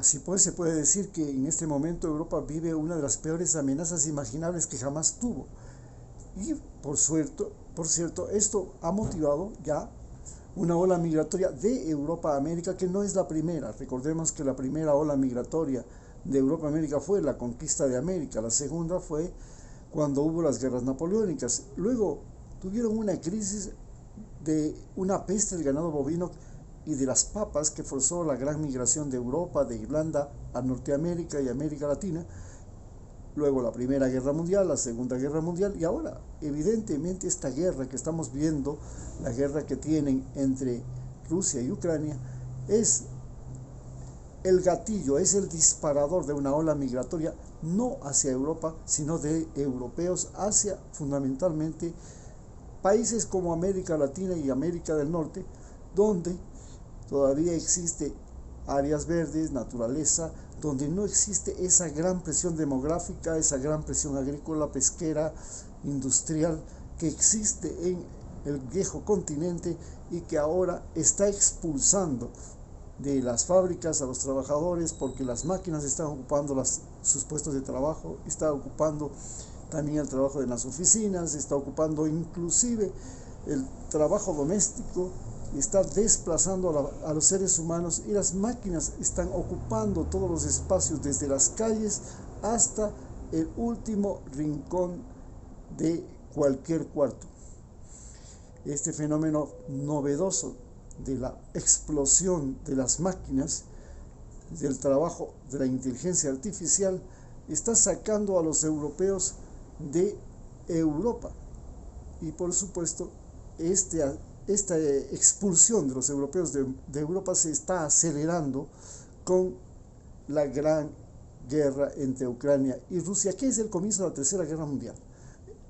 Así pues, se puede decir que en este momento Europa vive una de las peores amenazas imaginables que jamás tuvo. Y por cierto, esto ha motivado ya una ola migratoria de Europa a América, que no es la primera. Recordemos que la primera ola migratoria de Europa a América fue la conquista de América. La segunda fue cuando hubo las guerras napoleónicas. Luego tuvieron una crisis de una peste del ganado bovino y de las papas que forzó la gran migración de Europa, de Irlanda a Norteamérica y América Latina. Luego la Primera Guerra Mundial, la Segunda Guerra Mundial, y ahora evidentemente esta guerra que estamos viendo, la guerra que tienen entre Rusia y Ucrania, es el gatillo, es el disparador de una ola migratoria no hacia Europa, sino de europeos hacia fundamentalmente países como América Latina y América del Norte, donde todavía existe áreas verdes, naturaleza, donde no existe esa gran presión demográfica, esa gran presión agrícola, pesquera, industrial que existe en el viejo continente y que ahora está expulsando de las fábricas a los trabajadores, porque las máquinas están ocupando sus puestos de trabajo, está ocupando también el trabajo de las oficinas, está ocupando inclusive el trabajo doméstico, está desplazando a los seres humanos, y las máquinas están ocupando todos los espacios desde las calles hasta el último rincón de cualquier cuarto. Este fenómeno novedoso de la explosión de las máquinas, del trabajo de la inteligencia artificial, está sacando a los europeos de Europa, y por supuesto esta expulsión de los europeos de Europa se está acelerando con la gran guerra entre Ucrania y Rusia, que es el comienzo de la Tercera Guerra Mundial.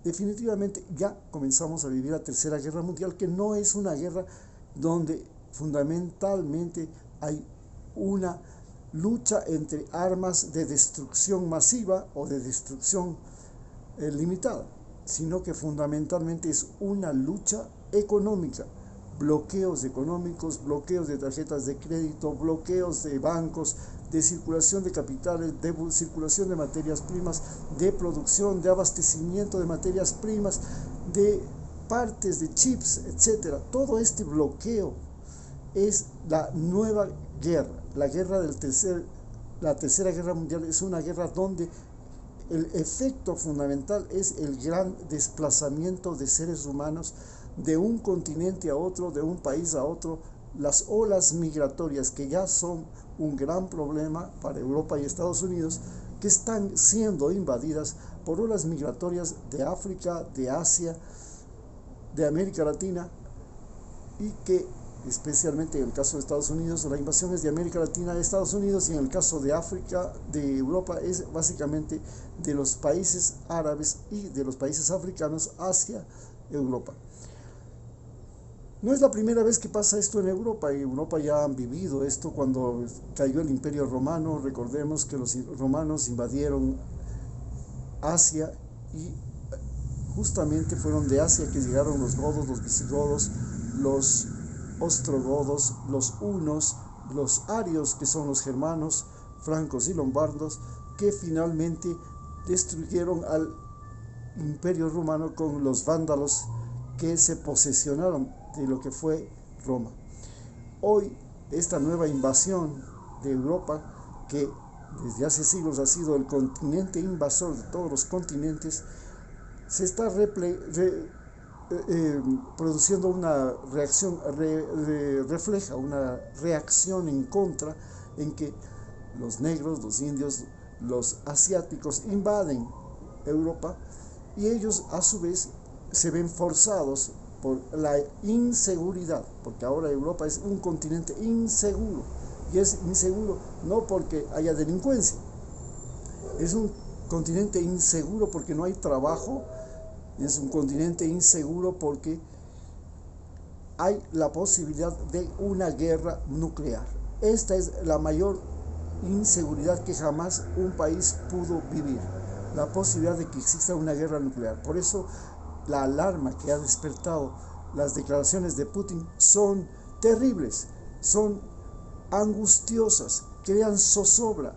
Definitivamente ya comenzamos a vivir la Tercera Guerra Mundial, que no es una guerra donde fundamentalmente hay una lucha entre armas de destrucción masiva o de destrucción limitada, sino que fundamentalmente es una lucha económica, bloqueos económicos, bloqueos de tarjetas de crédito, bloqueos de bancos, de circulación de capitales, de circulación de materias primas, de producción, de abastecimiento de materias primas, de partes, de chips, etc. Todo este bloqueo es la nueva guerra. La Tercera Guerra Mundial es una guerra donde el efecto fundamental es el gran desplazamiento de seres humanos de un continente a otro, de un país a otro, las olas migratorias que ya son un gran problema para Europa y Estados Unidos, que están siendo invadidas por olas migratorias de África, de Asia, de América Latina, y que especialmente en el caso de Estados Unidos, la invasión es de América Latina a Estados Unidos, y en el caso de África, de Europa, es básicamente de los países árabes y de los países africanos hacia Europa. No es la primera vez que pasa esto en Europa. En Europa ya han vivido esto cuando cayó el Imperio Romano. Recordemos que los romanos invadieron Asia, y justamente fueron de Asia que llegaron los godos, los visigodos, los ostrogodos, los hunos, los arios, que son los germanos, francos y lombardos, que finalmente destruyeron al Imperio Romano con los vándalos, que se posesionaron de lo que fue Roma. Hoy, esta nueva invasión de Europa, que desde hace siglos ha sido el continente invasor de todos los continentes, se está produciendo una reacción, refleja una reacción en contra, en que los negros, los indios, los asiáticos invaden Europa, y ellos a su vez se ven forzados por la inseguridad, porque ahora Europa es un continente inseguro, y es inseguro no porque haya delincuencia, es un continente inseguro porque no hay trabajo, es un continente inseguro porque hay la posibilidad de una guerra nuclear. Esta es la mayor inseguridad que jamás un país pudo vivir, la posibilidad de que exista una guerra nuclear. Por eso la alarma que ha despertado las declaraciones de Putin son terribles, son angustiosas, crean zozobra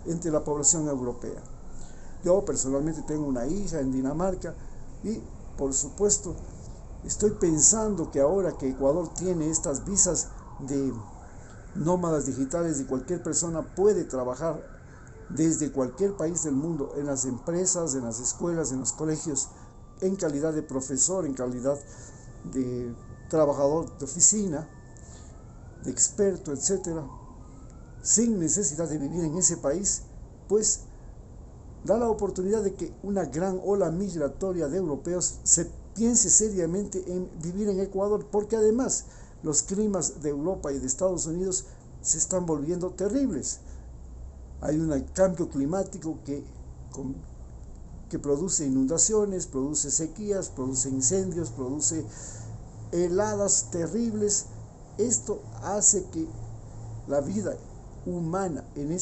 entre la población europea. Yo personalmente tengo una hija en Dinamarca y, por supuesto, estoy pensando que ahora que Ecuador tiene estas visas de nómadas digitales y cualquier persona puede trabajar desde cualquier país del mundo, en las empresas, en las escuelas, en los colegios, en calidad de profesor, en calidad de trabajador de oficina, de experto, etcétera, sin necesidad de vivir en ese país, pues da la oportunidad de que una gran ola migratoria de europeos se piense seriamente en vivir en Ecuador, porque además los climas de Europa y de Estados Unidos se están volviendo terribles. Hay un cambio climático que produce inundaciones, produce sequías, produce incendios, produce heladas terribles. Esto hace que la vida humana en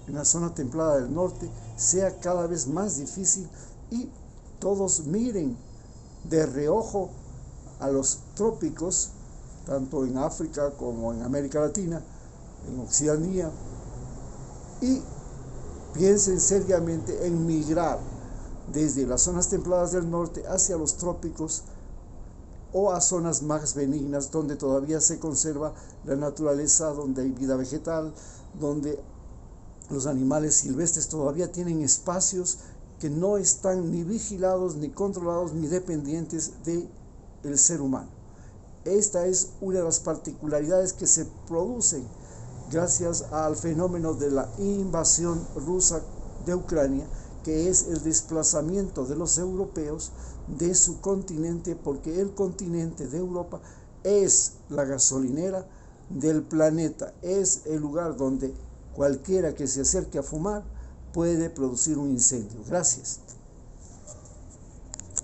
la zona templada del norte sea cada vez más difícil y todos miren de reojo a los trópicos, tanto en África como en América Latina, en Oceanía, y piensen seriamente en migrar desde las zonas templadas del norte hacia los trópicos o a zonas más benignas donde todavía se conserva la naturaleza, donde hay vida vegetal, donde los animales silvestres todavía tienen espacios que no están ni vigilados, ni controlados, ni dependientes del ser humano. Esta es una de las particularidades que se producen gracias al fenómeno de la invasión rusa de Ucrania, que es el desplazamiento de los europeos de su continente, porque el continente de Europa es la gasolinera del planeta, es el lugar donde cualquiera que se acerque a fumar puede producir un incendio. Gracias.